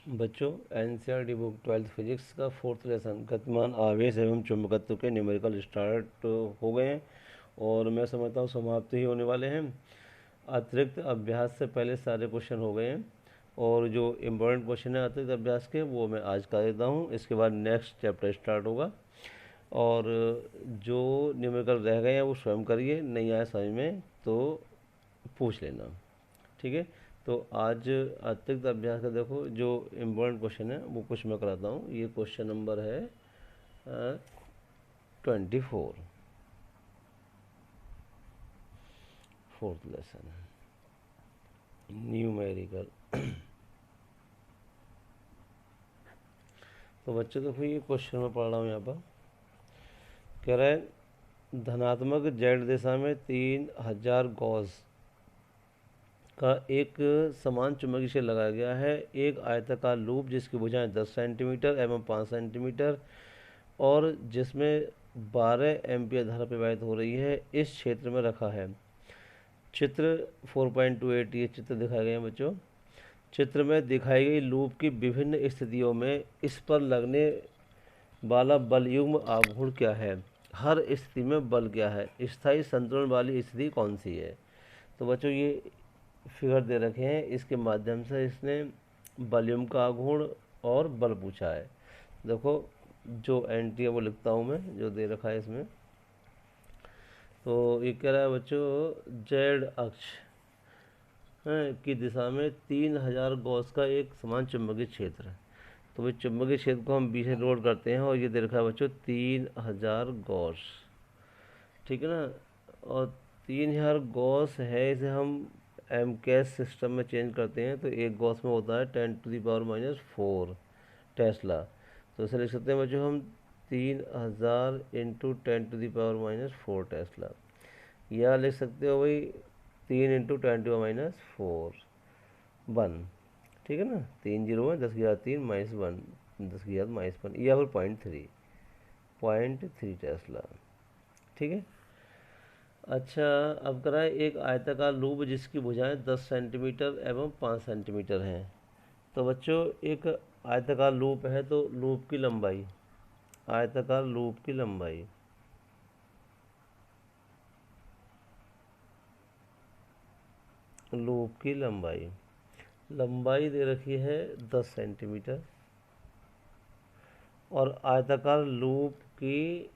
बच्चों, NCERT book 12th physics का 4th lesson गतिमान आवेश एवं चुंबकत्व के न्यूमेरिकल स्टार्ट हो गए हैं और मैं समझता हूँ समाप्त ही होने वाले हैं। अतिरिक्त अभ्यास से पहले सारे क्वेश्चन हो गए हैं और जो इम्पोर्टेंट क्वेश्चन है अतिरिक्त अभ्यास के वो मैं आज कर देता हूँ। इसके बाद नेक्स्ट चैप्टर स्टार्ट होगा और जो न्यूमेरिकल रह गए हैं वो स्वयं करिए, नहीं आया समझ में तो पूछ लेना, ठीक है। तो आज अतिरिक्त अभ्यास का देखो जो इम्पोर्टेंट क्वेश्चन है वो कुछ मैं कराता हूँ। ये क्वेश्चन नंबर है 24, 4th लेसन न्यूमेरिकल। तो बच्चों देखो ये क्वेश्चन मैं पढ़ रहा हूँ यहाँ पर। कह रहा है धनात्मक जेड दिशा में 3000 गॉस का एक समान चुंबकीय क्षेत्र लगाया गया है। एक आयताकार लूप जिसकी भुजाएं 10 सेंटीमीटर एवं 5 सेंटीमीटर और जिसमें 12 एम्पियर धारा प्रवाहित हो रही है इस क्षेत्र में रखा है। चित्र 4.28 ये चित्र दिखाया गया है बच्चों। चित्र में दिखाई गई लूप की विभिन्न स्थितियों में इस पर लगने वाला बल युग्म आघूर्ण क्या है? हर स्थिति में बल क्या है? स्थायी संतुलन वाली स्थिति कौन सी है? तो बच्चों ये फिगर दे रखे हैं, इसके माध्यम से इसने वॉल्यूम का आघूर्ण और बल पूछा है। देखो जो एंटी है वो लिखता हूँ मैं, जो दे रखा है इसमें। तो ये कह रहा है बच्चों जेड अक्ष की दिशा में 3000 गॉस का एक समान चुंबकीय क्षेत्र है। तो भाई चुंबकीय क्षेत्र को हम बी से नोट करते हैं और ये दे रखा है बच्चों 3000 गॉस, ठीक है ना। और 3000 गॉस है, इसे हम एम कैस सिस्टम में चेंज करते हैं तो एक गॉस में होता है 10⁻⁴ टेस्ला। तो इसे लिख सकते हैं बच्चों हम 3000 इंटू 10⁻⁴ टेस्ला, या लिख सकते हो भाई 3 इंटू 10⁻⁴ 1, ठीक है ना। 3 जीरो में 10⁻³ -1, 10⁻⁻1 या फिर 0.3 टेस्ला, ठीक है। अच्छा अब कराए एक आयताकार लूप जिसकी भुजाएं 10 सेंटीमीटर एवं 5 सेंटीमीटर हैं। तो बच्चों एक आयताकार लूप है तो लूप की लंबाई, आयताकार लूप की लंबाई लूप की लंबाई लंबाई दे रखी है 10 सेंटीमीटर और आयताकार लूप की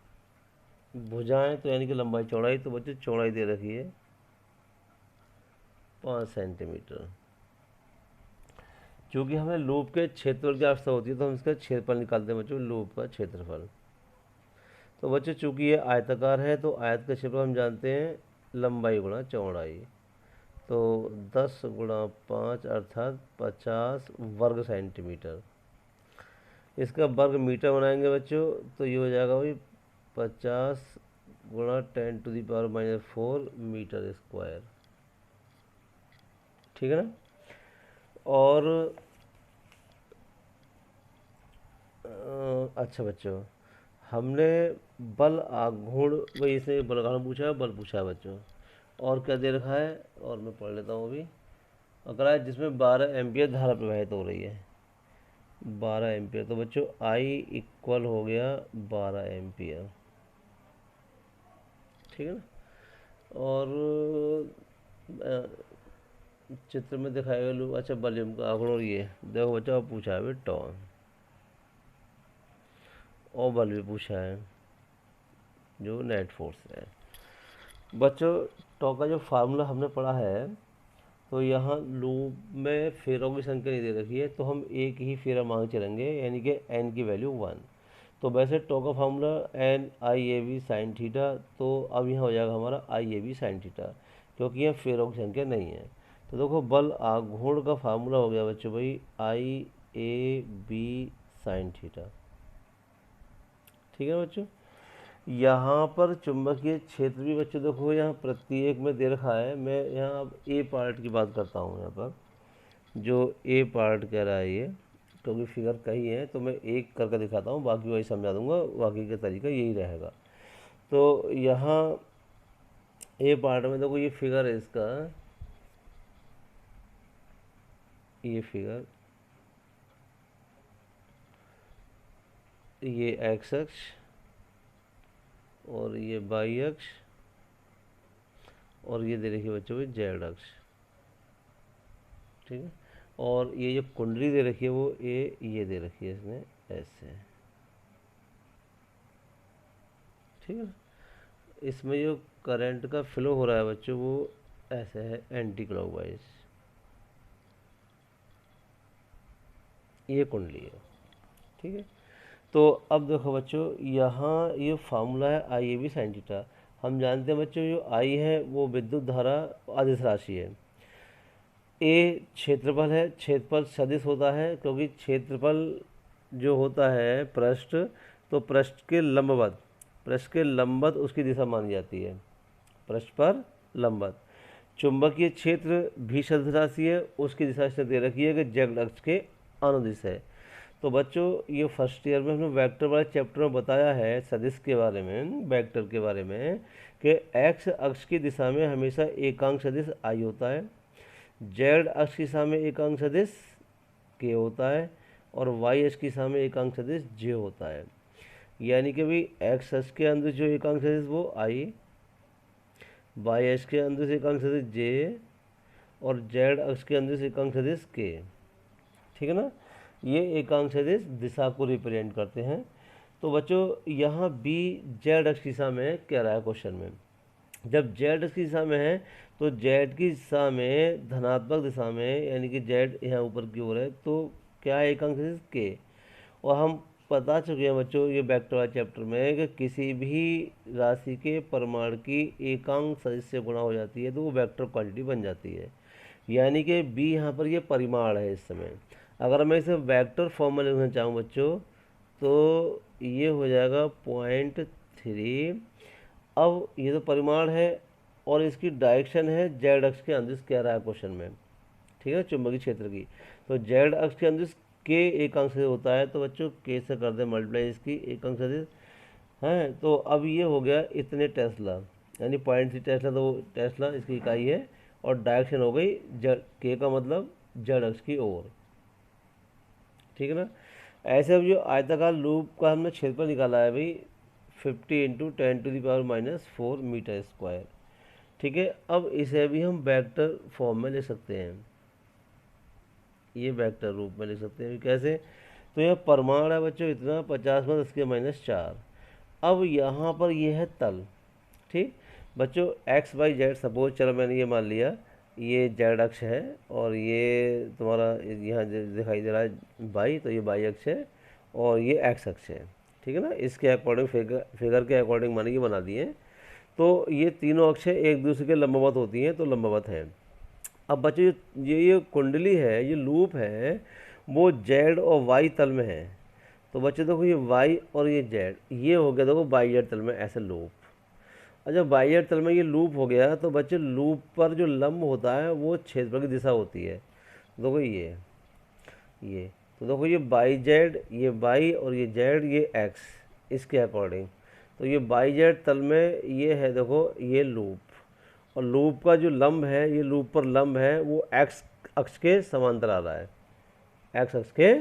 भुजाएं तो यानी कि लंबाई चौड़ाई, तो बच्चों चौड़ाई दे रखी है 5 सेंटीमीटर। क्योंकि हमें लूप के क्षेत्रफल की आवश्यकता होती है तो हम इसका क्षेत्रफल निकालते हैं बच्चों, लूप का क्षेत्रफल। तो बच्चों चूंकि ये आयताकार है तो आयत का क्षेत्रफल हम जानते हैं लंबाई गुणा चौड़ाई। तो 10 गुणा 5 अर्थात 50 वर्ग सेंटीमीटर। इसका वर्ग मीटर बनाएंगे बच्चों तो ये हो जाएगा भाई 50 गुणा 10⁻⁴ मीटर स्क्वायर, ठीक है ना। और अच्छा बच्चों हमने बल आघूर्ण वही इसने बल आघूर्ण पूछा है, बल पूछा है बच्चों। और क्या दे रखा है और मैं पढ़ लेता हूँ अभी। अगर है जिसमें 12 एम्पियर धारा प्रवाहित हो रही है, 12 एम्पियर, तो बच्चों आई इक्वल हो गया 12 एम्पियर, ठीक है ना। और चित्र में दिखाएगा लोग। अच्छा वॉल्यूम का आंकड़ों ये देखो बच्चा अब पूछा है टॉन और बल भी पूछा है जो नेट फोर्स है। बच्चों टॉ का जो फार्मूला हमने पढ़ा है तो यहाँ लूप में फेरों की संख्या नहीं दे रखी है तो हम एक ही फेरा मांग चलेंगे यानी कि n की वैल्यू 1। तो वैसे टॉ का formula N I A B sine theta, तो अब यहाँ हो जाएगा हमारा I A B sine theta क्योंकि यहाँ फेरों की संख्या नहीं है। तो देखो बल आघूर्ण का फार्मूला हो गया बच्चों भाई आई ए बी साइन थीटा, ठीक है बच्चों। यहाँ पर चुंबकीय क्षेत्र भी बच्चों देखो यहाँ प्रत्येक में दे रखा है। मैं यहाँ अब ए पार्ट की बात करता हूँ। यहाँ पर जो ए पार्ट कह रहा है ये, क्योंकि फिगर कही है तो मैं एक करके दिखाता हूँ, बाकी वही समझा दूंगा, बाकी का तरीका यही रहेगा। तो यहाँ ए पार्ट में देखो ये फिगर है इसका, ये फिगर ये एक्स अक्ष और ये वाई अक्ष और ये दे रखी है बच्चों की जेड अक्ष, ठीक है। और ये जो कुंडली दे रखी है वो ये दे रखी है इसने ऐसे, ठीक है ना। इसमें जो करंट का फ्लो हो रहा है बच्चों वो ऐसे है एंटी क्लॉकवाइज, ये कुंडली है, ठीक है। तो अब देखो बच्चों यहाँ ये फार्मूला है आई ए बी साइन थीटा। हम जानते हैं बच्चों जो आई है वो विद्युत धारा अदिश राशि है, ए क्षेत्रफल है, क्षेत्रफल सदिश होता है क्योंकि क्षेत्रफल जो होता है पृष्ठ, तो पृष्ठ के लंबवत उसकी दिशा मानी जाती है, पृष्ठ पर लंबवत। चुंबकीय क्षेत्र भी सदिश राशि है, उसकी दिशा इसने दे रखी है कि जेड अक्ष के अनुदिश है। तो बच्चों ये फर्स्ट ईयर में हमने वेक्टर वाले चैप्टर में बताया है सदिश के बारे में, वेक्टर के बारे में, कि एक्स अक्ष की दिशा में हमेशा एकांक सदिश आई होता है, जेड अक्ष की दिशा में एकांक सदिश के होता है और वाई अक्ष की दिशा में एकांक सदिश जे होता है। यानी कि भाई एक्स अक्ष के अंदर जो एकांक सदिश वो आई, वाई अक्ष के अंदर से एकांक सदिश जे और जेड अक्ष के अंदर से एकांक सदिश के, ठीक है ना। ये एकांक सदिश दिशा को रिप्रेजेंट करते हैं। तो बच्चों यहाँ बी जेड अक्ष की दिशा में कह रहा है क्वेश्चन में, जब जेड अक्ष की दिशा में है तो जेड की दिशा में धनात्मक दिशा में, यानी कि जेड यहाँ ऊपर की ओर है, तो क्या है एकांक सदिश के। और हम बता चुके हैं बच्चों ये वेक्टर वाले चैप्टर में कि किसी भी राशि के परिमाण की एकांक सदिश से गुणा हो जाती है तो वो वेक्टर क्वांटिटी बन जाती है। यानी कि बी यहाँ पर ये परिमाण है इस समय। अगर मैं इसे वेक्टर फॉर्म में लिखना चाहूँ बच्चों तो ये हो जाएगा 0.3। अब ये तो परिमाण है और इसकी डायरेक्शन है जेड अक्ष के अंदिश कह रहा है क्वेश्चन में, ठीक है, चुंबकीय क्षेत्र की। तो जेड अक्ष के अंदिश के एकांक सदिश होता है, तो बच्चों के से कर दे मल्टीप्लाई इसकी एकांक सदिश है। तो अब ये हो गया इतने टेस्ला, यानी 0.3 टेस्ला, तो टेस्ला इसकी इकाई है और डायरेक्शन हो गई जेड, के का मतलब जेड अक्ष की ओर, ठीक है ना। ऐसे अब जो आयताकार लूप का हमने क्षेत्रफल निकाला है भाई 50 × 10⁻⁻⁴ मीटर स्क्वायर, ठीक है। अब इसे भी हम वेक्टर फॉर्म में लिख सकते हैं, ये वेक्टर रूप में लिख सकते हैं। कैसे, तो यह परिमाण है बच्चों इतना 50⁻⁻⁴। अब यहाँ पर ये है तल, ठीक बच्चों, एक्स वाई जेड, सपोज चलो मैंने ये मान लिया ये जेड अक्ष है और ये तुम्हारा यहाँ दिखाई दे रहा है वाई, तो ये वाई अक्ष है और ये एक्स अक्ष है, ठीक है ना। इसके अकॉर्डिंग फिगर के अकॉर्डिंग माने ये बना दिए। तो ये तीनों अक्ष एक दूसरे के लंबवत होती हैं, तो लंबवत हैं। अब बच्चों ये कुंडली है, ये लूप है, वो जेड और वाई तल में है। तो बच्चों देखो ये वाई और ये जेड, ये हो गया देखो वाई जेड तल में ऐसे लूप। और जब वाई जेड तल में ये लूप हो गया तो बच्चों लूप पर जो लंब होता है वो क्षेत्रफल की दिशा होती है। देखो ये तो देखो ये वाई जेड, ये वाई और ये जेड, ये एक्स, इसके अकॉर्डिंग। तो ये वाई जेड तल में ये है देखो ये लूप, और लूप का जो लंब है, ये लूप पर लंब है वो एक्स अक्ष के समांतर आ रहा है, एक्स अक्ष के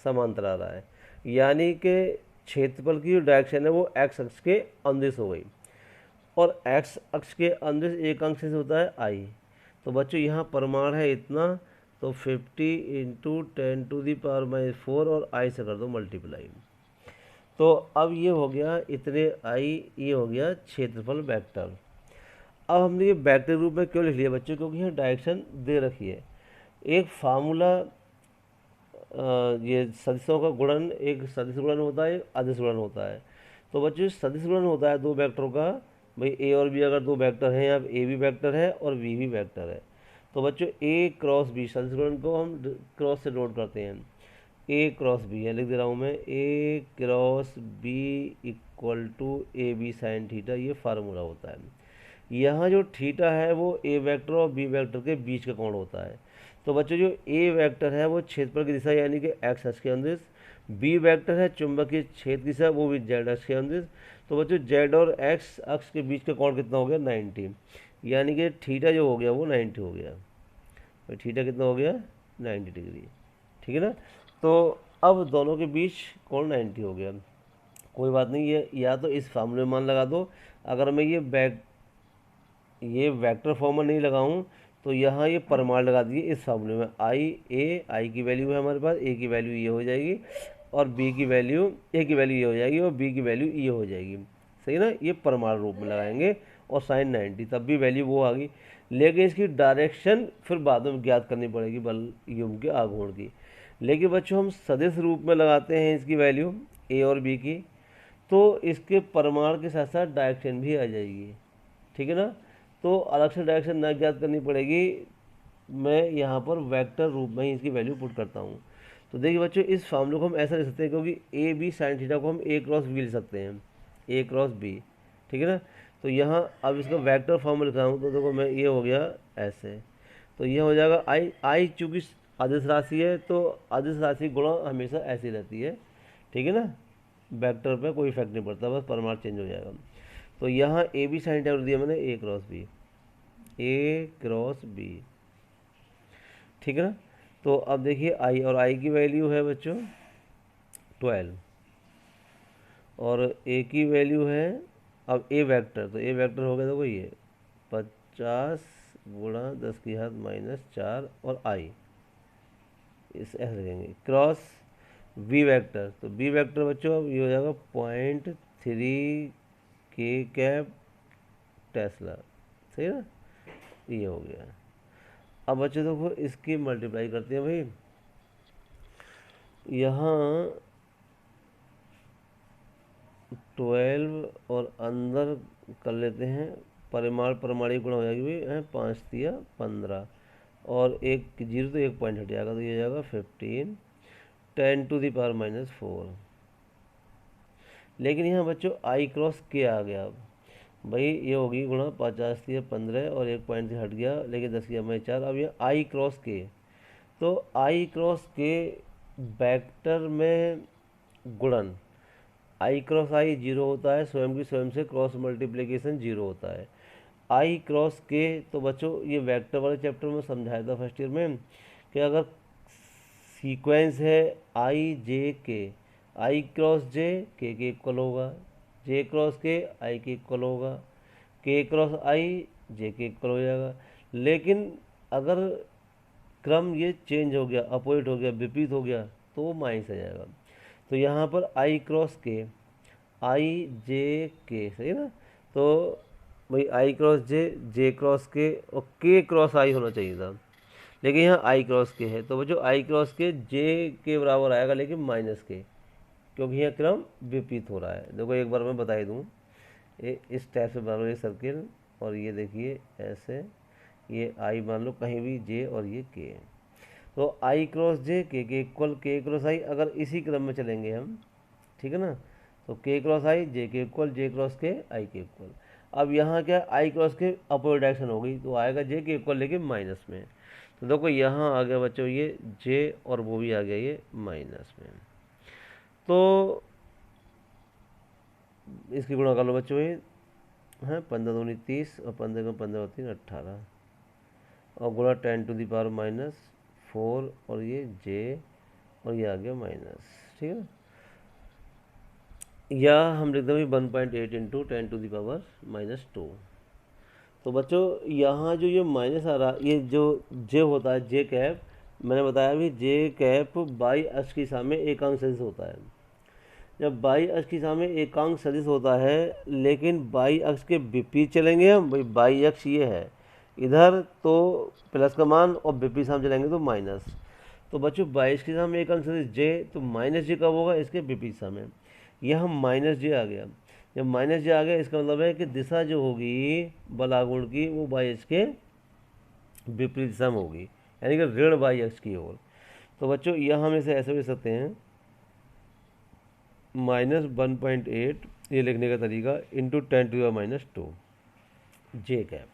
समांतर आ रहा है। यानी कि क्षेत्रफल की जो डायरेक्शन है वो एक्स अक्ष के अनुदिश हो गई, और एक्स अक्ष के अनुदिश एकांक से होता है आई। तो बच्चों यहाँ परिमाण है इतना, तो 50 × 10⁻⁴ और आई से कर दो मल्टीप्लाई। तो अब ये हो गया इतने आई, ये हो गया क्षेत्रफल वेक्टर। अब हमने ये वेक्टर रूप में क्यों लिख लिया बच्चों, क्योंकि यहाँ डायरेक्शन दे रखी है। एक फार्मूला, ये सदिशों का गुणन, एक सदिश गुणन होता है, एक अदिश गुणन होता है। तो बच्चों सदिश गुणन होता है दो वेक्टरों का, भाई ए और बी अगर दो वेक्टर हैं, अब ए भी वेक्टर है और बी भी वेक्टर है, तो बच्चों ए क्रॉस बी, सदिश गुणन को हम क्रॉस से नोट करते हैं, ए क्रॉस बी है, लिख दे रहा हूँ मैं, A cross B = A B sine theta, ये फार्मूला होता है। यहाँ जो थीटा है वो ए वेक्टर और बी वेक्टर के बीच का कोण होता है। तो बच्चों जो ए वेक्टर है वो क्षेत्रफल की दिशा यानी कि एक्स अक्ष के अनुदिश, बी वेक्टर है चुंबकीय क्षेत्र की दिशा, वो भी जेड अक्ष के अनुदिश। तो बच्चों जेड और एक्स अक्ष के बीच का कोण कितना हो गया 90, यानी कि थीटा जो हो गया वो 90 हो गया। तो थीटा कितना हो गया 90 डिग्री, ठीक है ना। तो अब दोनों के बीच कोण 90 हो गया। कोई बात नहीं, ये या तो इस फार्मूले में मान लगा दो। अगर मैं ये वेक्टर फॉर्म में नहीं लगाऊं तो यहाँ ये परमाण लगा दिए इस फार्मूले में। आई की वैल्यू है हमारे पास, ए की वैल्यू ये हो जाएगी, और बी की वैल्यू, ए की वैल्यू ये हो जाएगी, और बी की वैल्यू ये हो जाएगी। सही ना, ये परमाण रूप में लगाएंगे, और साइन 90 तब भी वैल्यू वो आ गई। लेकिन इसकी डायरेक्शन फिर बाद में ज्ञात करनी पड़ेगी बल युग्म के आघूर्ण की। लेकिन बच्चों हम सदिश रूप में लगाते हैं इसकी वैल्यू ए और बी की, तो इसके परमाण के साथ साथ डायरेक्शन भी आ जाएगी। ठीक है ना, तो अलग से डायरेक्शन ना ज्ञात करनी पड़ेगी, मैं यहाँ पर वेक्टर रूप में ही इसकी वैल्यू पुट करता हूँ। तो देखिए बच्चों, इस फार्मूले को हम ऐसा लिख सकते हैं, क्योंकि ए बी साइन थीटा को हम ए क्रॉस बी लिख सकते हैं, ए क्रॉस बी। ठीक है ना, तो यहाँ अब इसका वेक्टर फॉर्म लिखा हूँ, तो देखो मैं ये हो गया ऐसे, तो ये हो जाएगा आई चूँकि अदिश राशि है, तो अदिश राशि गुणा हमेशा ऐसी रहती है। ठीक है ना, वेक्टर पे कोई इफेक्ट नहीं पड़ता, बस परमाण चेंज हो जाएगा। तो यहाँ ए बी साइन थीटा दिया मैंने ए क्रॉस बी, ए क्रॉस बी। ठीक है ना, तो अब देखिए आई, और आई की वैल्यू है बच्चों 12, और ए की वैल्यू है, अब ए वेक्टर, तो ए वेक्टर हो गया देखो ये 50 गुणा 10 की घात -4, और आई इस ऐसे लिखेंगे, क्रॉस बी वेक्टर, तो बी वेक्टर बच्चों अब ये हो जाएगा 0.3 के कैप टेस्ला। सही है ना, ये हो गया। अब बच्चों देखो इसकी मल्टीप्लाई करते हैं भाई, यहाँ 12 और अंदर कर लेते हैं, परिमाण परमाणु गुणा हो जाएगी भाई, 5 तिया 15, और एक जीरो तो एक पॉइंट हट जाएगा, तो ये जाएगा 15 10⁻⁻4। लेकिन यहाँ बच्चों आई क्रॉस के आ गया, अब भाई ये होगी गुणा 50 तिया 15, और एक पॉइंट से हट गया, लेकिन 10 की 4, अब ये आई क्रॉस के, तो आई क्रॉस के वेक्टर में गुणन, आई क्रॉस आई जीरो होता है, स्वयं की स्वयं से क्रॉस मल्टीप्लिकेशन जीरो होता है। आई क्रॉस के, तो बच्चों ये वेक्टर वाले चैप्टर में समझाया था फर्स्ट ईयर में कि अगर सीक्वेंस है आई जे के, आई क्रॉस जे के इक्वल होगा, जे क्रॉस के आई के इक्वल होगा, के क्रॉस आई जे के इक्वल हो जाएगा। लेकिन अगर क्रम ये चेंज हो गया, अपोजिट हो गया, विपरीत हो गया, तो वो माइनस आ जाएगा। तो यहाँ पर आई क्रॉस के, आई जे के, सही है ना, तो भाई आई क्रॉस जे क्रॉस के, और के क्रॉस आई होना चाहिए था, लेकिन यहाँ आई क्रॉस के है, तो वो जो आई क्रॉस के जे के बराबर आएगा, लेकिन माइनस के, क्योंकि यहाँ क्रम विपरीत हो रहा है। देखो एक बार मैं बता ही दूँ, इस टाइप से बना लो ये सर्किल, और ये देखिए ऐसे, ये आई मान लो कहीं भी जे, और ये के, तो आई क्रॉस जे के इक्वल के क्रॉस आई, अगर इसी क्रम में चलेंगे हम, ठीक है ना, तो के क्रॉस आई जे के इक्वल, जे क्रॉस के आई के इक्वल। अब यहाँ क्या, आई क्रॉस के अपोजिट डायरेक्शन हो गई, तो आएगा जे के इक्वल, लेकिन माइनस में। तो देखो यहाँ आ गया बच्चों ये जे, और वो भी आ गया ये माइनस में। तो इसकी गुणा कर लो बच्चों, ये है 15 दूनी 30, और 15 का 15 3 18, और गुणा 10⁻⁻4, और ये जे, और ये आ गया माइनस। ठीक है ना, या हम लिख देंगे 1.8 इंटू 10⁻⁻2। तो बच्चों यहाँ जो ये माइनस आ रहा, ये जो जे होता है जे कैप, मैंने बताया भी जे कैप बाई अक्ष की दिशा में एकांक सदिश होता है। जब बाई अक्ष की दिशा में एकांक सदिश होता है, लेकिन बाई अक्ष के विपरीत चलेंगे हम, भाई बाई अक्ष ये है इधर, तो प्लस का मान, और विपरीत दिशा में चलेंगे तो माइनस। तो बच्चों बाई अक्ष की दिशा में एकांक सदिश जे, तो माइनस जे कब होगा, इसके विपरीत दिशा में। यह माइनस जे आ गया, जब माइनस जे आ गया इसका मतलब है कि दिशा जो होगी बल आघूर्ण की, वो बाई अक्ष के विपरीत दिशा में होगी, यानी कि ऋण बाई अक्ष की ओर। तो बच्चों यहाँ हम इसे ऐसे लिख सकते हैं, -1.8 ये लिखने का तरीका, इंटू 10⁻⁻2 जे कैप।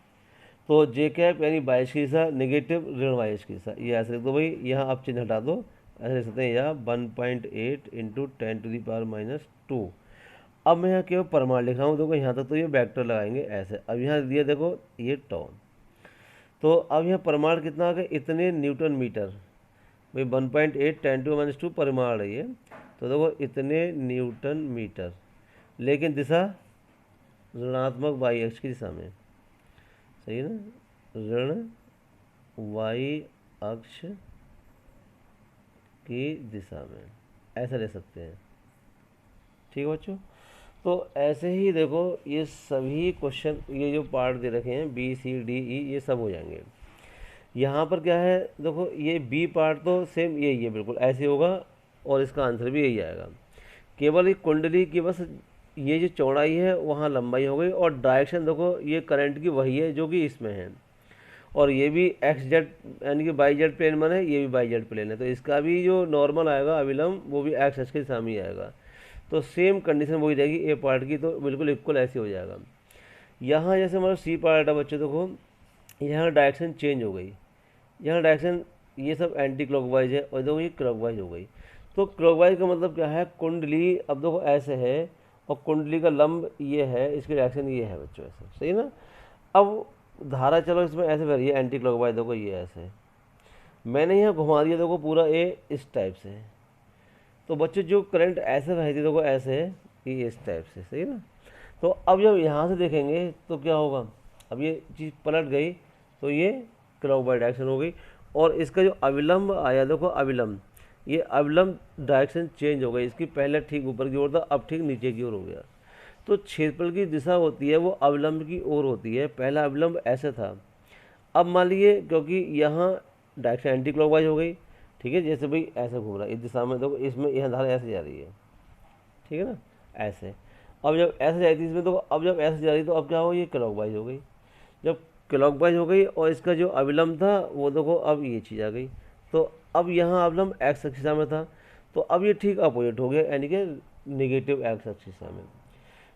तो जे कैप यानी बाई अक्ष की दिशा, नेगेटिव ऋण बाई अक्ष की दिशा, ये ऐसे लिख दो भाई, यहाँ आप चिन्ह हटा दो, ऐसे लिख सकते हैं, या 1.8 इंटू 10⁻⁻2। अब मैं यहाँ केवल परमाण लिख रहा हूँ, देखो यहाँ तक तो ये वेक्टर लगाएंगे ऐसे। अब यहाँ दिया देखो ये टॉन, तो अब यहाँ परमाण कितना आ गया, इतने न्यूटन मीटर, भाई 1.8 10⁻⁻2 परमाण है ये, तो देखो इतने न्यूटन मीटर। लेकिन दिशा ऋणात्मक वाई अक्ष की दिशा में, सही है ना, ऋण वाई अक्ष की दिशा में, ऐसा ले सकते हैं। ठीक है बच्चों, तो ऐसे ही देखो ये सभी क्वेश्चन, ये जो पार्ट दे रखे हैं बी सी डी ई, ये सब हो जाएंगे। यहाँ पर क्या है देखो, ये बी पार्ट तो सेम यही है, बिल्कुल ऐसे होगा और इसका आंसर भी यही आएगा। केवल एक कुंडली की बस ये जो चौड़ाई है वहाँ लंबाई हो गई, और डायरेक्शन देखो ये करंट की वही है जो कि इसमें है, और ये भी एक्स जेड यानी कि बाई जेड प्लेन में है, ये भी बाई जेड प्लेन है, तो इसका भी जो नॉर्मल आएगा अविलंब वो भी एक्स एक्स के सामने ही आएगा। तो सेम कंडीशन वही रहेगी ए पार्ट की, तो बिल्कुल इक्वल ऐसे हो जाएगा। यहाँ जैसे हमारा सी पार्ट है बच्चों, देखो यहाँ डायरेक्शन चेंज हो गई, यहाँ डायरेक्शन ये सब एंटी क्लॉकवाइज है और देखो ये क्लॉकवाइज हो गई। तो क्लॉकवाइज का मतलब क्या है, कुंडली अब देखो ऐसे है और कुंडली का लंब ये है, इसकी डायरेक्शन ये है बच्चों, ऐसे सही ना। अब धारा चलो इसमें ऐसे कर, ये एंटी क्लॉकवाइज देखो ये ऐसे, मैंने यहाँ घुमा दिया देखो पूरा ए इस टाइप से, तो बच्चों जो करंट ऐसे बहती देखो ऐसे है, ये इस टाइप से, सही ना। तो अब जब यहाँ से देखेंगे तो क्या होगा, अब ये चीज़ पलट गई तो ये क्लॉकवाइज डायरेक्शन हो गई, और इसका जो अविलंब आया देखो अविलंब, ये अविलंब डायरेक्शन चेंज हो गई, इसकी पहले ठीक ऊपर की ओर था, अब ठीक नीचे की ओर हो गया। तो क्षेत्रफल की दिशा होती है वो अविलंब की ओर होती है, पहला अविलंब ऐसे था, अब मान लीजिए क्योंकि यहाँ डायरेक्शन एंटी क्लॉकवाइज हो गई, ठीक है, जैसे भाई ऐसे घूम रहा है इस दिशा में, देखो इसमें यह धारा ऐसे जा रही है, ठीक है ना, ऐसे। अब जब ऐसे जाती थी इसमें, तो अब जब ऐसे जा रही तो अब क्या हो, ये क्लॉकवाइज हो गई। जब क्लॉकवाइज हो गई और इसका जो अविलंब था वो देखो अब ये चीज़ आ गई, तो अब यहाँ अविलंब एक्स अक्ष दिशा में था, तो अब ये ठीक अपोजिट हो गया, यानी कि निगेटिव एक्स अक्ष दिशा में।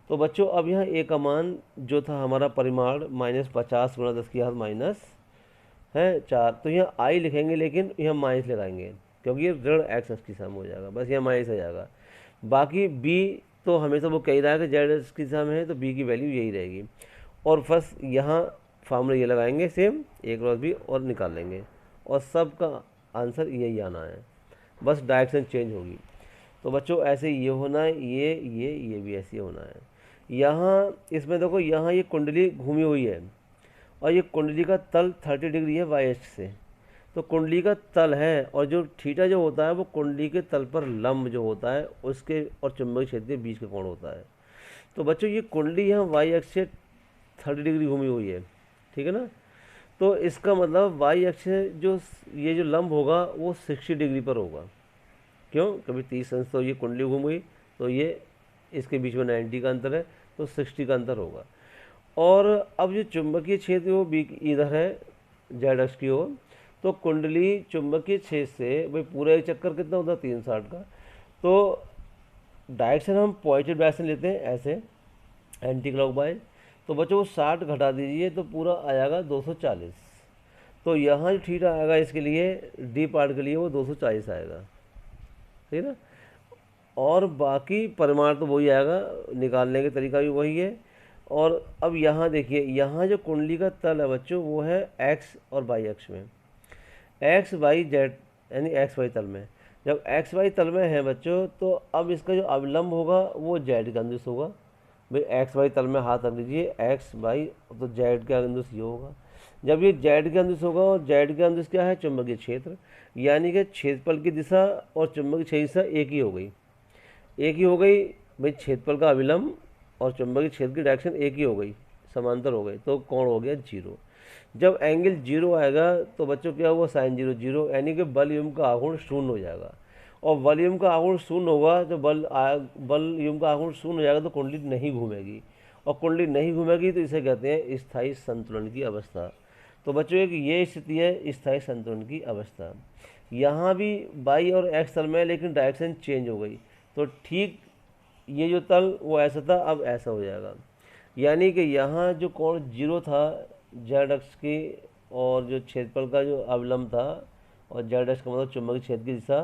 तो बच्चों अब यहाँ ए का मान जो था हमारा परिमाण -50 × 10⁻⁻, है 4, तो यहाँ आई लिखेंगे लेकिन यहाँ माइनस लगाएंगे क्योंकि ये ऋण एक्स अक्ष की दिशा में हो जाएगा, बस यहाँ माइनस आ जाएगा। बाकी बी तो हमेशा वो कह रहा है कि जेड एक्स की दिशा में है, तो बी की वैल्यू यही रहेगी, और बस यहाँ फार्मूला ये लगाएंगे सेम ए क्रॉस बी और निकाल लेंगे, और सब का आंसर यही आना है, बस डायरेक्शन चेंज होगी। तो बच्चों ऐसे ये होना है, ये भी ऐसे होना है। यहाँ इसमें देखो यहाँ ये कुंडली घूमी हुई है, और ये कुंडली का तल 30 डिग्री है वाई अक्ष से, तो कुंडली का तल है, और जो थीटा जो होता है वो कुंडली के तल पर लंब जो होता है उसके और चुंबकीय क्षेत्र के बीच का कोण होता है। तो बच्चों ये कुंडली यहाँ वाई अक्ष से 30 डिग्री घूमी हुई है, ठीक है ना, तो इसका मतलब वाई अक्ष से जो ये जो लंब होगा वो 60 डिग्री पर होगा। क्यों, कभी 30 अंश तो ये कुंडली घूम गई, तो ये इसके बीच में 90 का अंतर है, तो 60 का अंतर होगा। और अब जो चुंबकीय क्षेत्र वो इधर है जेड अक्ष की ओर, तो कुंडली चुंबकीय क्षेत्र से भाई पूरा एक चक्कर कितना होता है 360 का, तो डायरेक्शन हम पॉजिटिव डायरेक्शन लेते हैं ऐसे एंटी क्लॉकवाइज, तो बच्चों वो 60 घटा दीजिए तो पूरा आ जाएगा 240, तो यहाँ जो थीटा आएगा इसके लिए डी पार्ट के लिए वो 240 आएगा, ठीक है ना। और बाकी परिमाण तो वही आएगा, निकालने का तरीका भी वही है। और अब यहाँ देखिए, यहाँ जो कुंडली का तल है बच्चों वो है एक्स और वाई अक्ष में, एक्स वाई जेड यानी एक्स वाई तल में। जब एक्स वाई तल में है बच्चों, तो अब इसका जो अविलंब होगा वो जेड का अनुदिश होगा। भाई एक्स वाई तल में हाथ रख लीजिए, एक्स वाई, तो जेड का अनुदिश ये होगा। जब ये जेड का अनुदिश होगा, और जेड का अनुदिश क्या है, चुंबकीय क्षेत्र, यानी कि क्षेत्रफल की दिशा और चुंबकीय क्षेत्र दिशा एक ही हो गई, एक ही हो गई। भाई क्षेत्रफल का अविलंब और चुंबकीय क्षेत्र की डायरेक्शन एक ही हो गई, समांतर हो गई, तो कोण हो गया 0। जब एंगल 0 आएगा तो बच्चों क्या हुआ, साइन 0 0, यानी कि बल युग्म का आघूर्ण 0 हो जाएगा, और बल युग्म का आघूर्ण 0 होगा तो बल युग्म का आघूर्ण 0 हो जाएगा, तो कुंडली नहीं घूमेगी, और कुंडली नहीं घूमेगी तो इसे कहते हैं स्थायी संतुलन की अवस्था। तो बच्चों एक ये स्थिति है स्थायी संतुलन की अवस्था। यहाँ भी वाई और एक्स तल में, लेकिन डायरेक्शन चेंज हो गई, तो ठीक ये जो तल वो ऐसा था अब ऐसा हो जाएगा, यानी कि यहाँ जो कोण 0 था जेड अक्ष की, और जो क्षेत्रफल का जो अवलंब था, और जेड अक्ष का मतलब चुंबकीय क्षेत्र की दिशा,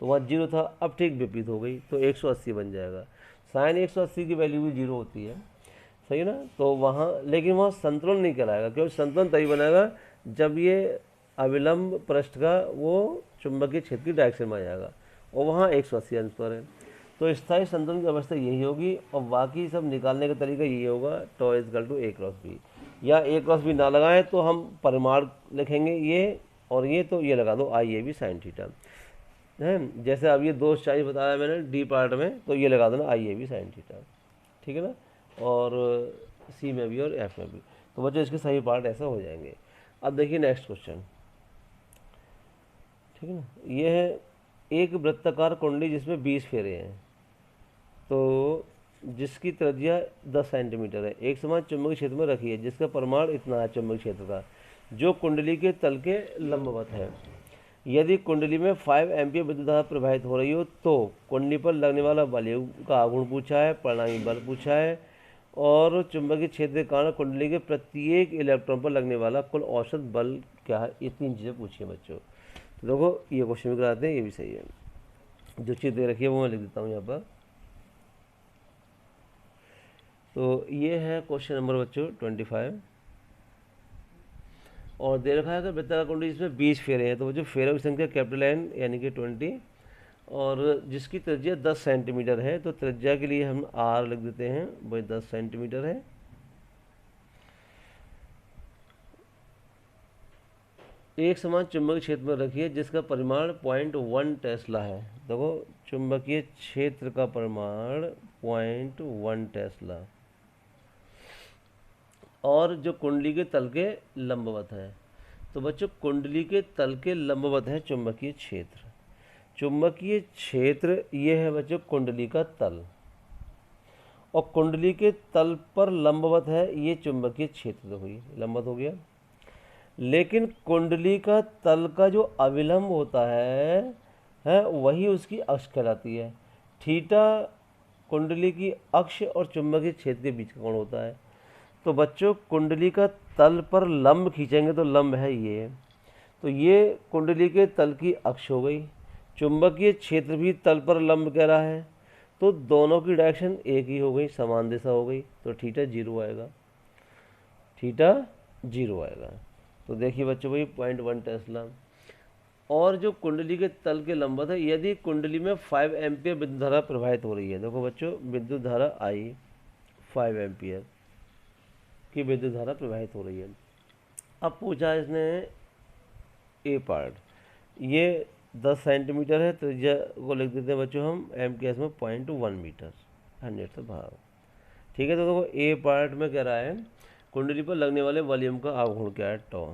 तो वहाँ 0 था, अब ठीक विपरीत हो गई, तो 180 बन जाएगा। साइन 180 की वैल्यू भी 0 होती है, सही ना। तो वहाँ लेकिन वहाँ संतुलन नहीं कराएगा, क्योंकि संतुलन तभी बनेगा जब ये अविलंब पृष्ठ का वो चुंबकीय क्षेत्र की डायरेक्शन में आ जाएगा, और वहाँ 180 अंश पर है। तो स्थायी संतुलन की अवस्था यही होगी और बाकी सब निकालने का तरीका यही होगा, tau is equal to A cross B, या ए क्रॉस बी ना लगाएं तो हम परिमाण लिखेंगे ये और ये, तो ये लगा दो आई ए बी साइन थीटा है। जैसे अब ये दो चार्ज बताया मैंने डी पार्ट में, तो ये लगा देना आई ए बी साइन थीटा, ठीक है ना, और सी में भी और एफ में भी। तो बच्चों इसके सही पार्ट ऐसा हो जाएंगे। अब देखिए नेक्स्ट क्वेश्चन, ठीक है ना, ये है एक वृत्ताकार कुंडली जिसमें 20 फेरे हैं, तो जिसकी त्रिज्या 10 सेंटीमीटर है, एक समान चुंबकीय क्षेत्र में रखी है जिसका परिमाण इतना है चुंबकीय क्षेत्र का, जो कुंडली के तल के लंबवत है। यदि कुंडली में 5 एम्पीयर विद्युत धारा प्रवाहित हो रही हो तो कुंडली पर लगने वाला बल का आघूर्ण पूछा है, परिणामी बल पूछा है, और चुंबकीय क्षेत्र के कारण कुंडली के प्रत्येक इलेक्ट्रॉन पर लगने वाला कुल औसत बल क्या है, ये 3 चीज़ें पूछी है बच्चों। तो देखो ये क्वेश्चन भी कराते हैं, ये भी सही है। जो चीज़ दे रखी है वो मैं लिख देता हूँ यहाँ पर। तो ये है क्वेश्चन नंबर बच्चों 25, और दे रखा है कि वृत्ताकार कुंडली जिसमें 20 फेरे हैं, तो बच्चों फेरों की संख्या कैपिटल एन यानी कि 20, और जिसकी त्रिज्या 10 सेंटीमीटर है, तो त्रिज्या के लिए हम आर लिख देते हैं, वही 10 सेंटीमीटर है। एक समान चुंबकीय क्षेत्र में रखिए जिसका परिमाण 0.1 टेस्ला है। देखो चुंबकीय क्षेत्र का परिमाण 0.1 टेस्ला, और जो कुंडली के तल के लंबवत है। तो बच्चों कुंडली के तल के लंबवत है चुंबकीय क्षेत्र। चुंबकीय क्षेत्र ये है बच्चों कुंडली का तल, और कुंडली के तल पर लंबवत है ये चुंबकीय क्षेत्र, तो हुई लंबवत हो गया। लेकिन कुंडली का तल का जो अविलंब होता है वही उसकी अक्ष कहलाती है। थीटा कुंडली की अक्ष और चुंबकीय क्षेत्र के बीच का कोण होता है। तो बच्चों कुंडली का तल पर लंब खींचेंगे तो लंब है ये, तो ये कुंडली के तल की अक्ष हो गई। चुंबकीय क्षेत्र भी तल पर लंब कह रहा है, तो दोनों की डायरेक्शन एक ही हो गई, समान दिशा हो गई, तो थीटा 0 आएगा, थीटा 0 आएगा। तो देखिए बच्चों भाई 0.1 टेस्ला, और जो कुंडली के तल के लंबवत है, यदि कुंडली में 5 एम्पियर विद्युत धारा प्रवाहित हो रही है। देखो बच्चों विद्युत धारा आई 5 एम्पियर की विद्युत धारा प्रवाहित हो रही है। अब पूछा इसने ए पार्ट, ये 10 सेंटीमीटर है, त्रिज्या को लिख देते हैं बच्चों हम एम के एस में 0.1 मीटर 100 से भाग, ठीक है। तो देखो ए पार्ट में कह रहा है कुंडली पर लगने वाले वॉल्यूम का आघूर्ण क्या है, टॉ।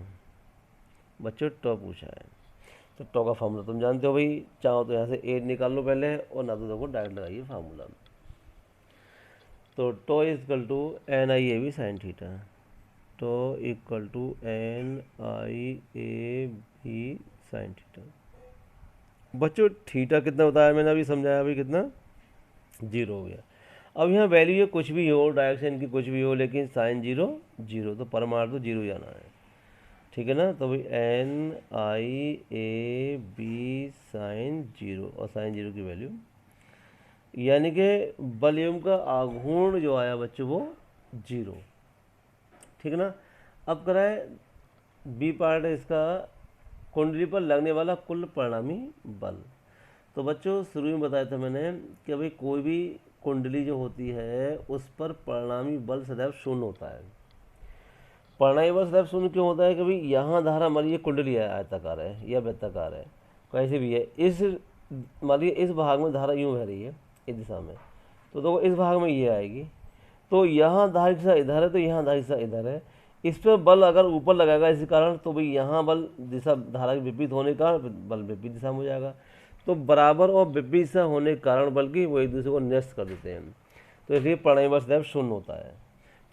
बच्चों टॉ पूछा है, तो टॉ का फार्मूला तुम जानते हो भाई, चाहो तो यहाँ से ए निकाल लो पहले, और ना तो देखो डायरेक्ट लगाइए फार्मूला। तो tau equal to N I A B sine theta, tau equal to N I A B sine theta. बच्चों थीटा कितना बताया मैंने अभी, समझाया अभी कितना, 0 हो गया। अब यहाँ वैल्यू ये कुछ भी हो, डायरेक्शन की कुछ भी हो, लेकिन साइन 0 0, तो परमाणु तो 0 जाना है, ठीक है ना। तो भाई N I A B sine 0, और साइन 0 की वैल्यू यानी कि वॉल्यूम का आघूर्ण जो आया बच्चों वो 0, ठीक है ना। अब कराए बी पार्ट है इसका, कुंडली पर लगने वाला कुल परिणामी बल। तो बच्चों शुरू में बताया था मैंने कि भाई कोई भी कुंडली जो होती है उस पर परिणामी बल सदैव शून्य होता है। परिणामी बल सदैव शून्य क्यों होता है कि भाई यहाँ धारा मान लीजिए कुंडली है, आयताकार है या वृत्ताकार है, कैसे भी है, इस मान लीजिए इस भाग में धारा यूँ बह रही है इस दिशा में, तो देखो इस भाग में ये आएगी, तो यहाँ धारा की दिशा इधर है, तो यहाँ धारा की दिशा इधर है। इस पर बल अगर ऊपर लगेगा इसी कारण, तो भाई यहाँ बल दिशा धारा के विपरीत होने का बल विपरीत दिशा में हो जाएगा। तो बराबर और विपरीत दिशा होने के कारण बल की वो एक दूसरे को निरस्त कर देते हैं, तो इसलिए परिणामी बल सदैव शून्य होता है।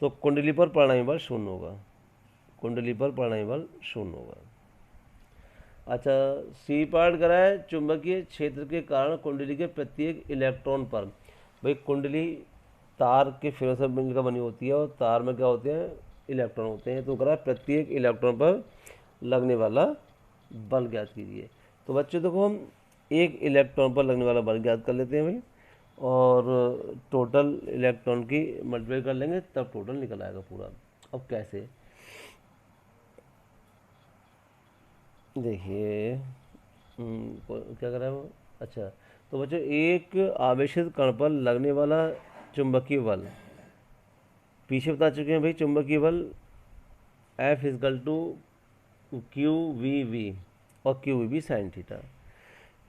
तो कुंडली पर परिणामी बल शून्य होगा, कुंडली पर परिणामी बल शून्य होगा। अच्छा सी पार्ट कराए चुंबकीय क्षेत्र के कारण कुंडली के प्रत्येक इलेक्ट्रॉन पर, भाई कुंडली तार के फेरों से मिलकर बनी होती है, और तार में क्या होते हैं, इलेक्ट्रॉन होते हैं। तो करा प्रत्येक इलेक्ट्रॉन पर लगने वाला बल ज्ञात कीजिए। तो बच्चों देखो हम एक इलेक्ट्रॉन पर लगने वाला बल ज्ञात कर लेते हैं भाई, और टोटल इलेक्ट्रॉन की मल्टीप्लाई कर लेंगे तब टोटल निकल आएगा पूरा। अब कैसे, देखिए क्या कर रहा है वो, अच्छा तो बच्चों एक आवेशित कण पर लगने वाला चुंबकीय बल, पीछे बता चुके हैं भाई, चुंबकीय बल F is equal to Q V V और Q V V sine theta.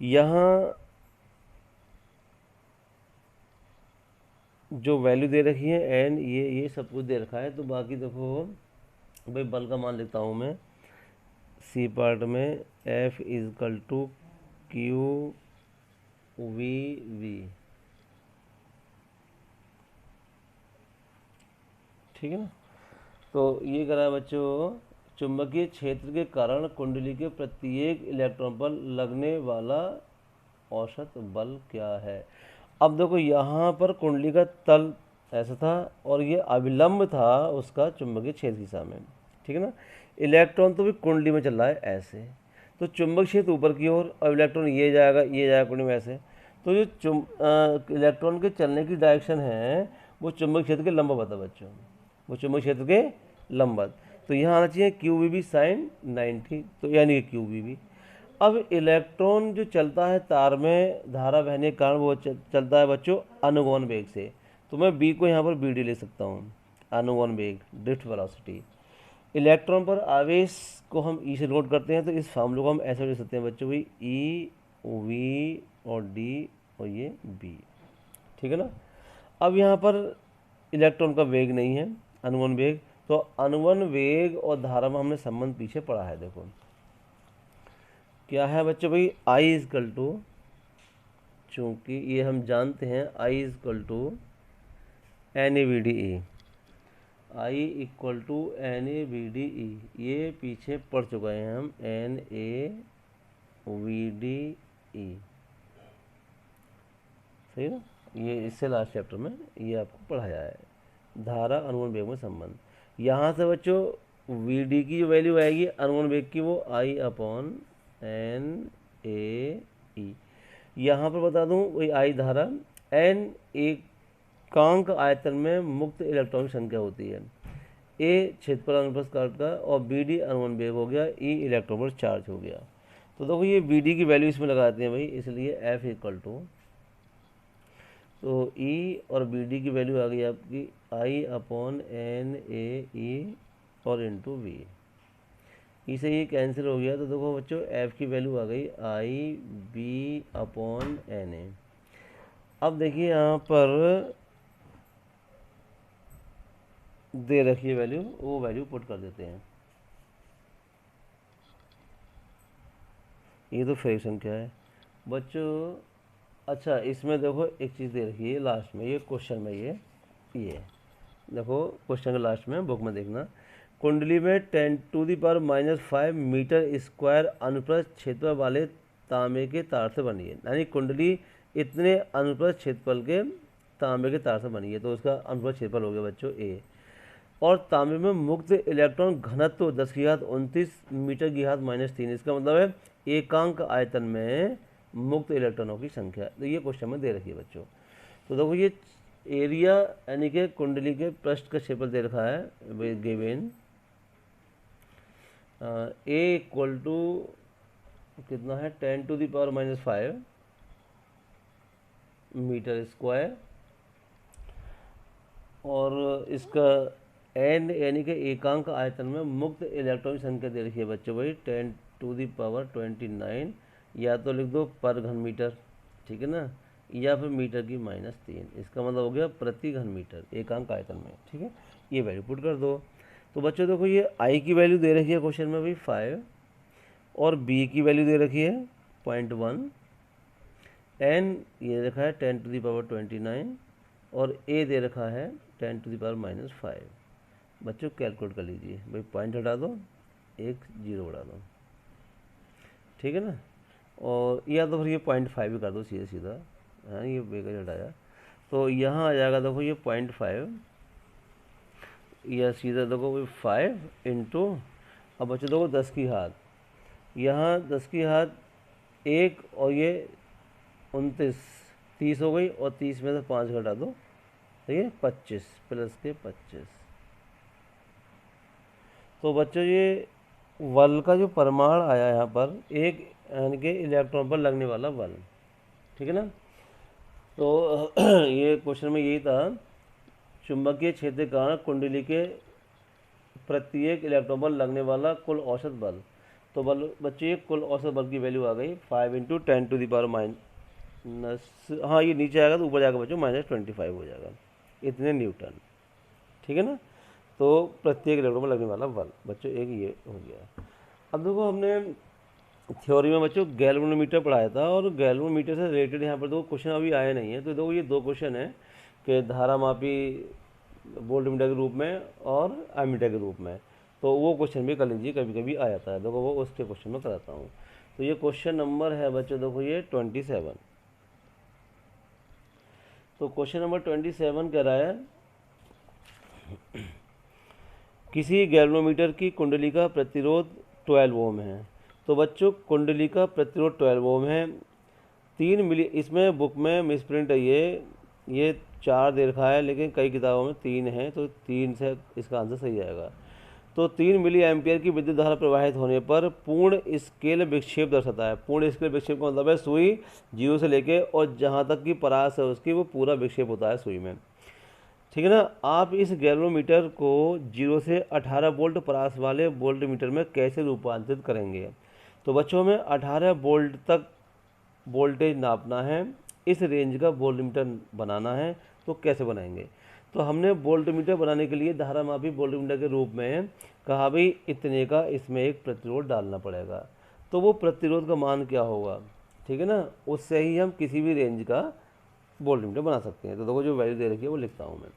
यहाँ जो वैल्यू दे रखी है एन, ये सब कुछ दे रखा है। तो बाकी देखो भाई बल का मान लिखता हूँ मैं सी पार्ट में, F is equal to Q V V, ठीक है ना। तो ये करा है बच्चों, चुंबकीय क्षेत्र के कारण कुंडली के प्रत्येक इलेक्ट्रॉन पर लगने वाला औसत बल क्या है। अब देखो यहाँ पर कुंडली का तल ऐसा था और ये अविलंब था उसका चुंबकीय क्षेत्र की दिशा में, ठीक है ना। इलेक्ट्रॉन तो भी कुंडली में चल रहा है ऐसे, तो चुंबक क्षेत्र ऊपर की ओर और इलेक्ट्रॉन ये जाएगा कुंडली में ऐसे। तो जो इलेक्ट्रॉन के चलने की डायरेक्शन है वो चुंबक क्षेत्र के लंबवत है बच्चों, वो चुंबक क्षेत्र के लंबवत। तो यहाँ आना चाहिए क्यू वी बी साइन 90, तो यानी कि क्यू वी बी। अब इलेक्ट्रॉन जो चलता है तार में धारा बहने के कारण वो चलता है बच्चों अनुगमन वेग से। तो मैं बी को यहाँ पर बी डी ले सकता हूँ, अनुगमन वेग, ड्रिफ्ट वेलोसिटी। इलेक्ट्रॉन पर आवेश को हम ई से नोट करते हैं, तो इस फार्मूले को हम ऐसे ले सकते हैं बच्चों भाई, ई वी और डी और ये बी, ठीक है ना। अब यहाँ पर इलेक्ट्रॉन का वेग नहीं है, अनुगमन वेग। तो अनुगमन वेग और धारा में हमने संबंध पीछे पढ़ा है, देखो क्या है बच्चों भाई, आई इजकल टू, चूँकि ये हम जानते हैं I equal to N A V D E, I equal to N A V D E, ये पीछे पढ़ चुके हैं हम, N A V D E, सही ना। ये इससे लास्ट चैप्टर में ये आपको पढ़ाया है, धारा अनुगमन वेग में संबंध। यहाँ से बच्चों वी डी की जो वैल्यू आएगी अनुगमन वेग की, वो आई अपॉन एन ए ई। यहाँ पर बता दूँ वही आई धारा, एन एकांक आयतन में मुक्त इलेक्ट्रॉन की संख्या होती है, ए क्षेत्रफल अनुप्रस्थ काट का, और बी डी अनुगमन वेग हो गया, ई इलेक्ट्रॉन पर चार्ज हो गया। तो देखो ये बी डी की वैल्यू इसमें लगाते हैं भाई, इसलिए एफ इक्वल टू, तो ई और बी डी की वैल्यू आ गई आपकी आई अपॉन एन ए ई और इंटू वी, ई से ये कैंसिल हो गया। तो देखो बच्चों एफ की वैल्यू आ गई आई बी अपॉन एन ए। अब देखिए यहाँ पर दे रखी है वैल्यू, वो वैल्यू पुट कर देते हैं। ये तो फ्रेक्शन संख्या है बच्चों। अच्छा इसमें देखो एक चीज़ दे रखी है लास्ट में, ये क्वेश्चन में, ये देखो क्वेश्चन के लास्ट में बुक में देखना, कुंडली में 10⁻⁻5 मीटर स्क्वायर अनुप्रस्थ क्षेत्रफल वाले तांबे के तार से बनी है, यानी कुंडली इतने अनुप्रस्थ क्षेत्रफल के तांबे के तार से बनी है, तो उसका अनुप्रस्थ क्षेत्रफल हो गया बच्चों ए। और तांबे में मुक्त इलेक्ट्रॉन घनत्व 10⁻29 मीटर/-3, इसका मतलब है एकांक आयतन में मुक्त इलेक्ट्रॉनों की संख्या। तो ये क्वेश्चन में दे रखी है बच्चों। तो देखो ये एरिया यानी कि कुंडली के पृष्ठ का क्षेत्रफल दे रखा है गिवन, ए इक्वल टू कितना है 10⁻⁻5 मीटर स्क्वायर, और इसका एन यानी कि एकांक आयतन में मुक्त इलेक्ट्रॉन की संख्या दे रखी है बच्चों भाई 10⁻29, या तो लिख दो पर घन मीटर, ठीक है ना, या फिर मीटर की -3, इसका मतलब हो गया प्रति घन मीटर एकांक आयतन में, ठीक है। ये वैल्यू पुट कर दो। तो बच्चों देखो ये आई की वैल्यू दे रखी है क्वेश्चन में भाई 5, और बी की वैल्यू दे रखी है 0.1, एन ये रखा है 10⁻29, और ए दे रखा है 10⁻⁻5। बच्चों कैलकुलेट कर लीजिए भाई, पॉइंट हटा दो, एक जीरो बढ़ा दो, ठीक है ना। और या तो फिर ये 0.5 भी कर दो सीधा सीधा, हाँ ये बेकर हटाया, तो यहाँ आ जाएगा देखो ये 0.5, या सीधा देखो भाई 5 इंटू, अब बच्चों देखो 10 की घात, यहाँ 10 की घात 1 और ये 29, 30 हो गई, और 30 में से 5 घटा दो, ठीक है 25 प्लस के 25। तो बच्चों ये बल का जो परिमाण आया यहाँ पर, एक यानी कि इलेक्ट्रॉन पर लगने वाला बल, ठीक है ना। तो ये क्वेश्चन में यही था, चुंबकीय क्षेत्र के कारण कुंडली के प्रत्येक इलेक्ट्रॉन पर लगने वाला कुल औसत बल। तो बल बच्चों ये कुल औसत बल की वैल्यू आ गई 5 इंटू 10⁻⁻, हाँ ये नीचे आएगा तो ऊपर जाएगा बच्चों -25 हो जाएगा, इतने न्यूटन। ठीक है ना। तो प्रत्येक इलेक्ट्रॉन पर लगने वाला बल बच्चों एक ये हो गया। अब देखो हमने थ्योरी में बच्चों गैल्वेनोमीटर पढ़ाया था, और गैल्वेनोमीटर से रिलेटेड यहाँ पर दो क्वेश्चन अभी आए नहीं है। तो देखो ये दो क्वेश्चन है कि धारामापी वोल्टमीटर के रूप में और एमीटर के रूप में, तो वो क्वेश्चन भी कर लीजिए, कभी कभी आ जाता है। देखो वो उसके क्वेश्चन में कराता हूँ। तो ये क्वेश्चन नंबर है बच्चों, देखो ये 27। तो क्वेश्चन नंबर 27 कह रहा है, किसी गैल्वेनोमीटर की कुंडली का प्रतिरोध 12 ओम है। तो बच्चों कुंडली का प्रतिरोध 12 ओम है। 3 मिली, इसमें बुक में मिसप्रिंट है, ये 4 दे रखा है, लेकिन कई किताबों में 3 है, तो 3 से इसका आंसर सही आएगा। तो 3 मिली एम्पियर की विद्युत धारा प्रवाहित होने पर पूर्ण स्केल विक्षेप दर्शाता है। पूर्ण स्केल विक्षेप का मतलब है सुई 0 से लेके और जहाँ तक की परास है उसकी, वो पूरा विक्षेप होता है सुई में। ठीक है ना। आप इस गैल्वेनोमीटर को 0 से 18 वोल्ट परास वाले वोल्टमीटर में कैसे रूपांतरित करेंगे। तो बच्चों में 18 वोल्ट तक वोल्टेज नापना है, इस रेंज का वोल्टमीटर बनाना है। तो कैसे बनाएंगे। तो हमने वोल्टमीटर बनाने के लिए धारामापी वोल्टमीटर के रूप में कहा भाई इतने का इसमें एक प्रतिरोध डालना पड़ेगा। तो वो प्रतिरोध का मान क्या होगा, ठीक है ना, उससे ही हम किसी भी रेंज का वोल्टमीटर बना सकते हैं। तो देखो जो वैल्यू दे रखी है वो लिखता हूँ मैं।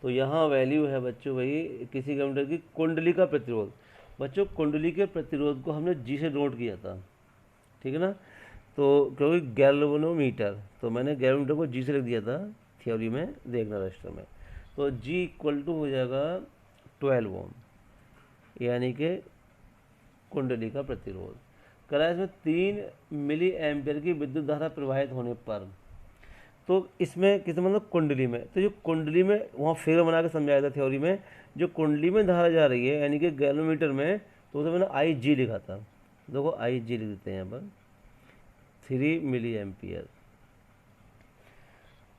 तो यहाँ वैल्यू है बच्चों भाई किसी कंप्यूटर की कुंडली का प्रतिरोध। बच्चों कुंडली के प्रतिरोध को हमने जी से नोट किया था, ठीक है ना। तो क्योंकि गैल्वेनोमीटर, तो मैंने गैल्वेनोमीटर को जी से लिख दिया था थ्योरी में, देखना रजिस्टर में। तो जी इक्वल टू हो जाएगा 12 ओम, यानी कि कुंडली का प्रतिरोध करा। इसमें 3 मिली एम्पियर की विद्युत धारा प्रवाहित होने पर, तो इसमें किस मतलब कुंडली में, तो जो कुंडली में वहाँ फिगर बना के समझाया था थ्योरी में, जो कुंडली में धारा जा रही है यानी कि गैल्वेनोमीटर में, तो उसे मैंने आई जी लिखा था। देखो आई जी लिख देते हैं यहाँ पर, 3 मिली एम्पियर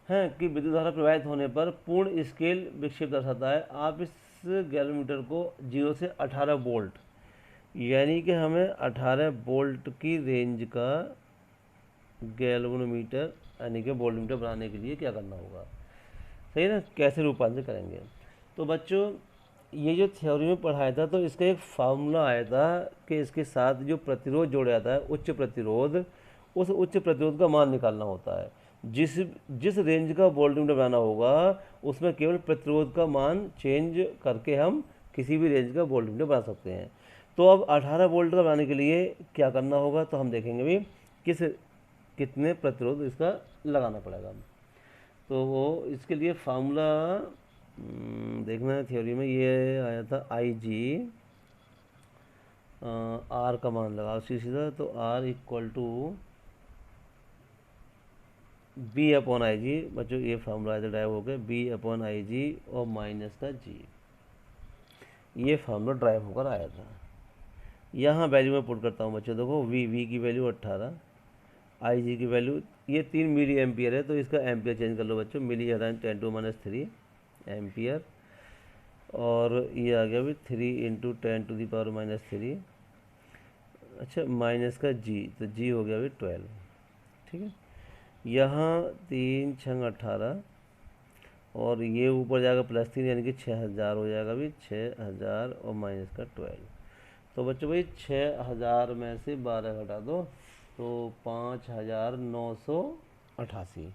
है कि विद्युत धारा प्रवाहित होने पर पूर्ण स्केल विक्षेप दर्शाता है। आप इस गैल्वेनोमीटर को 0 से 18 वोल्ट, यानी कि हमें 18 वोल्ट की रेंज का गैल्वेनोमीटर यानी कि वोल्टमीटर बनाने के लिए क्या करना होगा, सही है ना, कैसे रूपांतरित करेंगे। तो बच्चों ये जो थ्योरी में पढ़ाया था, तो इसका एक फार्मूला आया था कि इसके साथ जो प्रतिरोध जोड़ा जाता है उच्च प्रतिरोध, उस उच्च प्रतिरोध का मान निकालना होता है। जिस जिस रेंज का वोल्टमीटर बनाना होगा उसमें केवल प्रतिरोध का मान चेंज करके हम किसी भी रेंज का वोल्टमीटर बना सकते हैं। तो अब 18 वोल्ट का बनाने के लिए क्या करना होगा, तो हम देखेंगे भी कितने प्रतिरोध इसका लगाना पड़ेगा। तो वो इसके लिए फार्मूला देखना है, थ्योरी में ये आया था आई जी, आर का मान लगा सीधा, तो R equal to B upon I G. बच्चों ये फार्मूला आया था ड्राइव हो गया, बी अपॉन आई जी और माइनस का जी, ये फार्मूला ड्राइव होकर आया था। यहाँ वैल्यू में पुट करता हूँ बच्चों। देखो वी की वैल्यू 18, आई जी की वैल्यू, ये 3 मिली एम्पियर है, तो इसका एम्पियर चेंज कर लो बच्चों, मिली आ रहा है 10⁻³ एम्पियर, और ये आ गया भी 3 इंटू 10⁻⁻3। अच्छा माइनस का जी, तो जी हो गया भी 12, ठीक है। यहाँ 3 छंग 18, और ये ऊपर जाएगा +3 यानी कि 6000 हो जाएगा भी, 6000 और माइनस का 12। तो बच्चों भाई 6000 में से 12 घटा दो, तो 5988,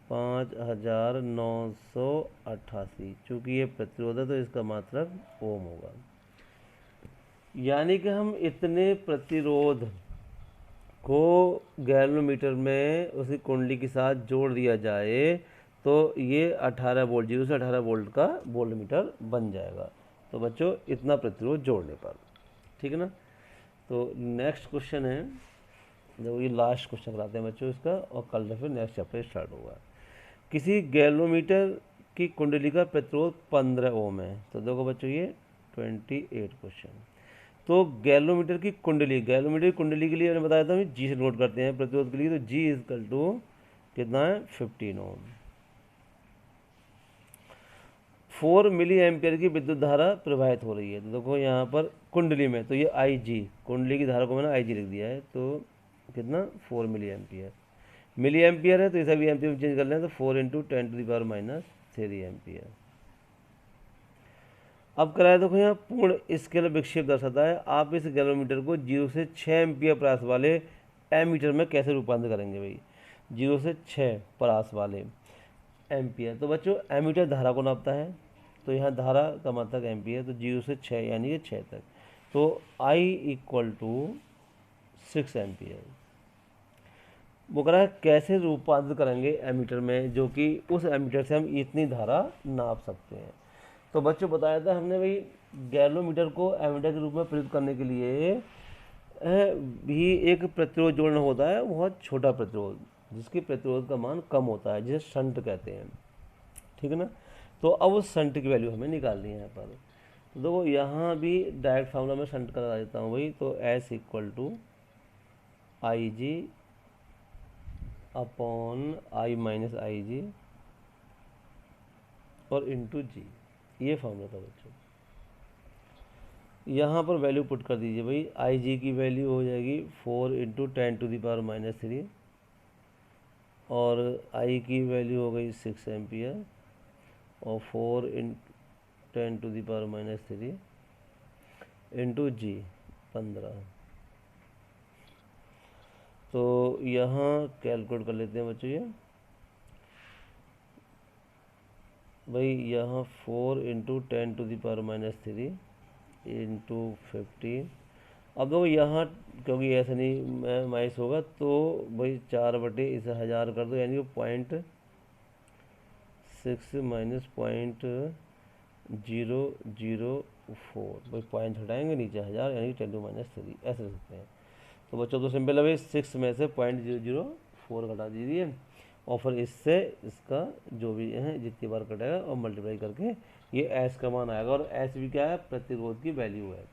5988। चूँकि ये प्रतिरोध है तो इसका मात्रक ओम होगा, यानी कि हम इतने प्रतिरोध को गैल्वेनोमीटर में उसी कुंडली के साथ जोड़ दिया जाए तो ये 18 वोल्ट, 0 से 18 वोल्ट का वोल्टमीटर बन जाएगा। तो बच्चों इतना प्रतिरोध जोड़ने पर, ठीक है ना। तो नेक्स्ट क्वेश्चन है, देखो ये लास्ट क्वेश्चन कराते हैं बच्चों इसका, और कल से फिर नेक्स्ट चैप्टर स्टार्ट होगा। किसी गैल्वेनोमीटर की कुंडली का प्रतिरोध 15 ओम है। तो देखो बच्चों ये 28 क्वेश्चन, तो गैलोमीटर की कुंडली के लिए मैंने बताया था हम जी से नोट करते हैं प्रतिरोध के लिए, तो जी इजकल टू कितना है 15 ओम। 4 मिली एम्पियर की विद्युत धारा प्रवाहित हो रही है। तो देखो यहाँ पर कुंडली में, तो ये आई जी, कुंडली की धारा को मैंने आई जी लिख दिया है, तो कितना 4 मिली एम्पियर। मिली एम्पियर है तो इसे भी एम्पियर में चेंज कर लें, तो 4 इंटू 10⁻³ एम्पियर। अब कराया देखो यहाँ पूर्ण स्केल विक्षेप दर्शाता है। आप इस गैलोमीटर को 0 से 6 एम्पियर परास वाले एमीटर में कैसे रूपांतर करेंगे भाई? 0 से 6 परास वाले एम्पियर, तो बच्चों एमीटर धारा को नापता है, तो यहाँ धारा का मतलब एम्पियर, तो 0 से 6 यानी कि 6 तक, तो I इक्वल टू 6 एम्पियर। वो कह रहा है कैसे रूपांतर करेंगे एमीटर में, जो कि उस एमीटर से हम इतनी धारा नाप सकते हैं। तो बच्चों बताया था हमने भाई गैलोमीटर को एमीटर के रूप में प्रयुक्त करने के लिए भी एक प्रतिरोध जोड़ना होता है, बहुत छोटा प्रतिरोध, जिसकी प्रतिरोध का मान कम होता है, जिसे शंट कहते हैं, ठीक है ना। तो अब उस शंट की वैल्यू हमें निकालनी है यहाँ पर। तो देखो यहाँ भी डायरेक्ट फार्मूला में शंट करा देता हूँ भाई, तो S equal to I G upon I minus I G और इंटू जी, ये फार्मूला था बच्चों। यहाँ पर वैल्यू पुट कर दीजिए भाई, आई जी की वैल्यू हो जाएगी 4 इंटू 10⁻³ और आई की वैल्यू हो गई 6 एम्पियर और 4 इंटू 10⁻³ इंटू जी 15। तो यहाँ कैलकुलेट कर लेते हैं बच्चों, ये भाई यहाँ 4 इंटू 10⁻³ इंटू 15। अब देखो यहाँ क्योंकि ऐसा नहीं माइनस होगा, तो भाई 4 बटे इसे 1000 कर दो, यानी 0.6 माइनस 0.004, भाई पॉइंट हटाएंगे नीचे 1000 यानी 10⁻³ ऐसे लिख सकते हैं। तो बच्चों तो सिंपल है भाई, 6 में से 0.004 घटा दीजिए और फिर इससे इसका जो भी है जितनी बार कटेगा और मल्टीप्लाई करके ये एस का मान आएगा, और एस भी क्या है? प्रतिरोध की वैल्यू है।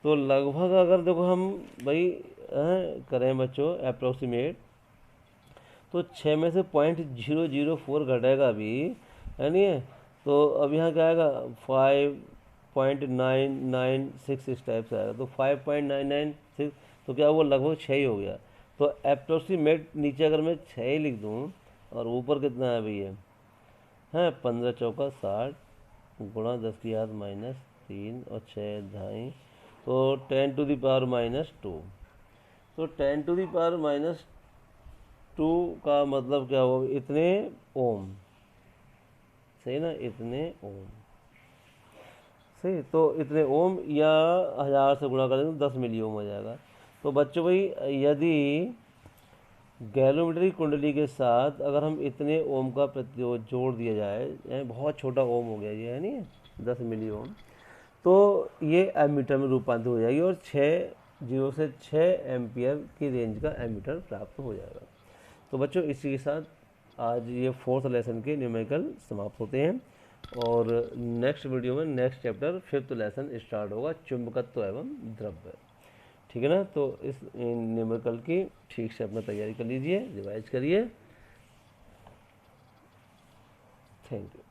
तो लगभग अगर देखो हम भाई करें बच्चों अप्रोक्सीमेट, तो 6 में से 0.004 घटेगा अभी, है नहीं? तो अब यहाँ क्या आएगा 5.996 इस टाइप से आएगा, तो 5.996, तो क्या वो लगभग 6 ही हो गया। तो अप्रोक्सीमेट नीचे अगर मैं 6 ही लिख दूँ और ऊपर कितना है भैया, है 15 चौका 60 गुणा 10 की घात -3 और 6 2.5, तो 10⁻²। तो 10⁻² का मतलब क्या होगा? इतने ओम, सही ना, इतने ओम, सही। तो इतने ओम या 1000 से गुणा कर दें तो 10 मिली ओम हो जाएगा। तो बच्चों भाई यदि गैलोमीटर की कुंडली के साथ अगर हम इतने ओम का प्रतिरोध जोड़ दिया जाए, बहुत छोटा ओम हो गया ये, है नहीं 10 मिली ओम, तो ये एमीटर में रूपांतरित हो जाएगी और 0 से 6 एम्पियर की रेंज का एमीटर प्राप्त हो जाएगा। तो बच्चों इसी के साथ आज ये 4th लेसन के न्यूमेरिकल समाप्त होते हैं, और नेक्स्ट वीडियो में next chapter 5th lesson start होगा, चुंबकत्व एवं द्रव्य, ठीक है ना। तो इस न्यूमेरिकल की ठीक से अपना तैयारी कर लीजिए, रिवाइज करिए। Thank you.